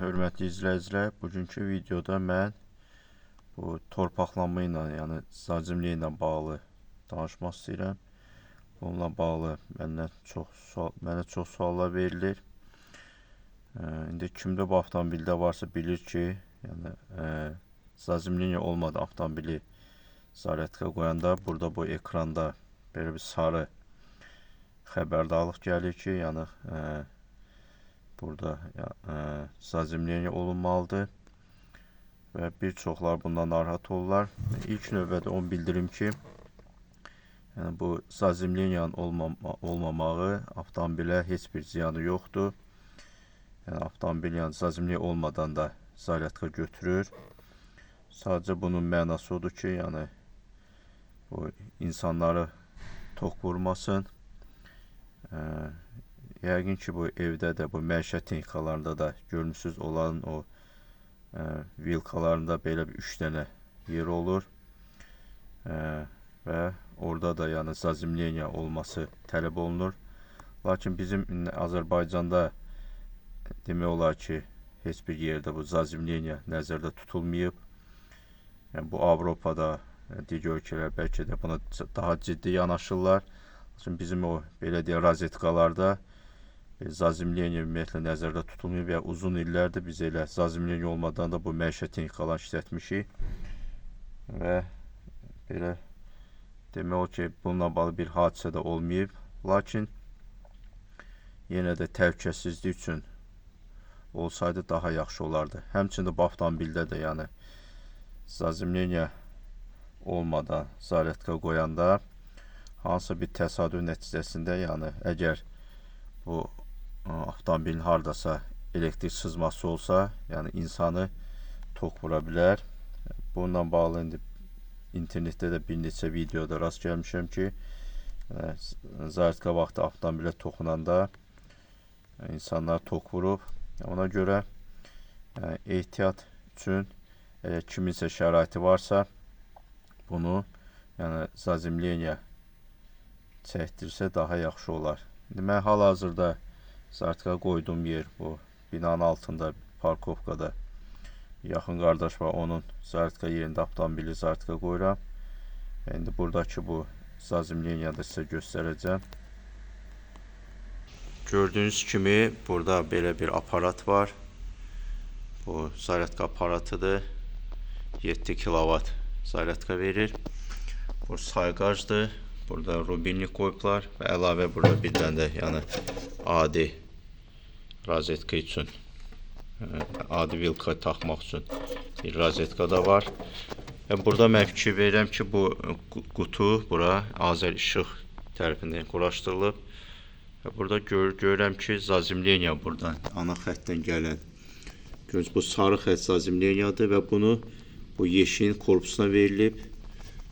hörmətli izləyicilər, bugünkü videoda mən bu torpaqlanma ilə, yəni zacimlik ilə bağlı danışmaq istəyirəm. Bununla bağlı mənə çox suallar verilir. İndi kimdə bu avtomobildə varsa bilir ki, yəni zacimlik olmadan avtomobili zaryadka qoyanda burada bu ekranda belə bir sarı xəbərdarlıq gəlir ki, yəni burada zacimlik olunmalıdır və bir çoxlar bundan narahat olurlar. İlk növbədə onu bildirim ki, yəni bu zacimliyin olmamağı avtomobilə heç bir ziyanı yoxdur. Yəni avtomobil zacimlik olmadan da zaryadka götürür. Sadəcə bunun mənası odur ki, yəni bu insanları tok vurmasın. Yəqin ki, bu evdə də, bu məişət texnikalarında da görmüsünüz, onların o vilkalarında belə bir 3 dənə yer olur və orada da yəni zacimliyin olması tələb olunur. Lakin bizim Azərbaycanda demək olar ki, heç bir yerdə bu zacimliyin nəzərdə tutulmayıb. Yəni bu Avropada, digər ölkələr bəlkə də buna daha ciddi yanaşırlar. Lakin bizim o belə deyək rozetkalarda zacimliyin ümumiyyətlə nəzərdə tutulmuyor və uzun illərdir biz elə zacimliyin olmadan da bu məişət texnikalarını işlətmişik və belə demək o ki, bununla bağlı bir hadisə də olmayıb. Lakin yenə də təhlükəsizlik üçün olsaydı daha yaxşı olardı. Həmçində bu avtomobildə də yəni zacimliyin olmadan zaryadka qoyanda hansısa bir təsadüf nəticəsində, yəni əgər bu avtomobilin hardasa elektrik sızması olsa, yəni insanı tok vura bilər. Bununla bağlı indi internetdə də bir neçə videoda rast gəlmişəm ki, zaryadka vaxtı avtomobilə toxunanda insanlar tok vurub. Ona görə ehtiyat üçün əgər kiminsə şəraiti varsa, bunu yəni zacimliyə çəkdirsə daha yaxşı olar. İndi mən hal-hazırda zaryadka qoyduğum yer bu binanın altında parkovkada yaxın qardaş var, onun zaryadka yerində avtomobili zaryadka qoyuram. İndi buradakı bu zacimliyi da sizə göstərəcəm. Gördüyünüz kimi burada belə bir aparat var. Bu zaryadka aparatıdır. 7 kilovat zaryadka verir. Bu sayğacdır. Burada rubinlik qoyublar və əlavə burada bir dənə də yəni adi rozetka üçün, adi vilka taxmaq üçün bir rozetka da var. Burada mən fikir verirəm ki, bu qutu bura Azər İşıq tərəfindən quraşdırılıb. Burada görürəm ki, zacimliyin buradan ana xəttdən gələn, görürsünüz, bu sarı xətt zacimliyidir və bunu bu yeşiyin korpusuna verilib.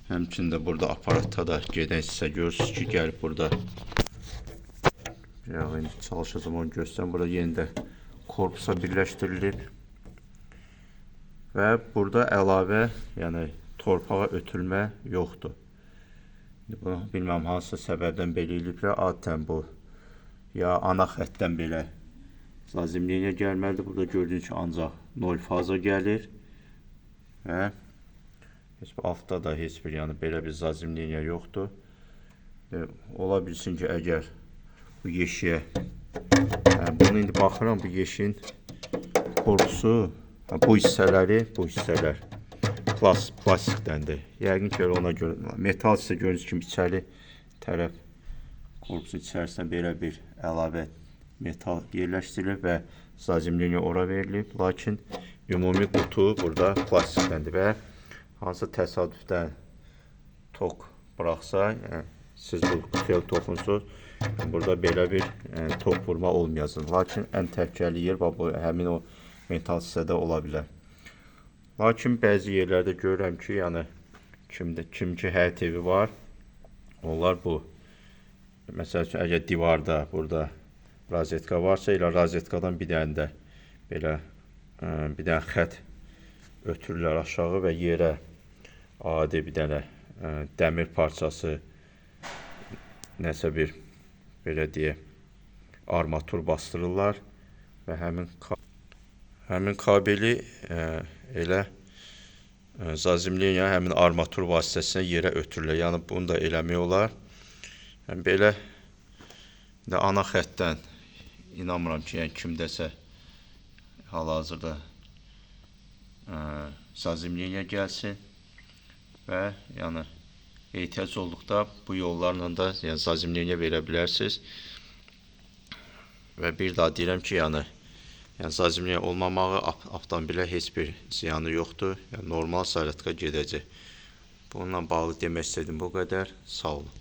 Həmçində burada aparatda da gedən hissə görürsünüz ki, gəlib burada. Yəni çalışacağım onu göstərim. Burada yenə də korpusa birləşdirilib. Və burada əlavə, yəni torpağa ötürülmə yoxdur. Bunu bilməm hansı səbəbdən belə eləyiblər. Adətən bu ya ana xəttdən belə zacimliyə gəlməlidir. Burada gördüyünüz ki, ancaq 0 faza gəlir və altda da heç bir yəni belə bir zacimliyə yoxdur. Ola bilsin ki, əgər bu yeşiyə, bunu indi baxıram, bu yeşin korpusu, bu hissələr plastikdəndir. Yəqin ki, ona görə metal isə gördüyünüz kimi içəri tərəf korpusu içərisində belə bir əlavə metal yerləşdirilib və zacimliyə ora verilib. Lakin ümumi qutu burada plastikdəndir və hansı təsadüfdən tok bıraxsa, siz bu qutuya toxunsunuz, burada belə bir tok vurma olmayacaq. Lakin ən təhlükəli yer bu həmin o metal hissədə ola bilər. Lakin bəzi yerlərdə görürəm ki, yəni kim ki həyət evi var, onlar bu, məsəl üçün əgər divarda burada rozetka varsa, elə rozetkadan bir dənə də belə bir dənə xətt ötürürlər aşağı və yerə adi bir dənə dəmir parçası, nəsə bir belə deyək armatur bastırırlar və həmin həmin kabeli elə zazimleniya həmin armatur vasitəsilə yerə ötürürlər. Yəni bunu da eləmək olar. Yəni belə də ana xəttdən inanmıram ki, yəni kimdəsə hal-hazırda zazimleniya gəlsin və yəni ehtiyac olduqda bu yollarla da yəni zazimleniya verə bilərsiniz. Və bir daha deyirəm ki, yəni zazimleniya olmamağı avtomobilə heç bir ziyanı yoxdur. Yəni normal sərətka gedəcək. Bununla bağlı demək istədim bu qədər. Sağ olun.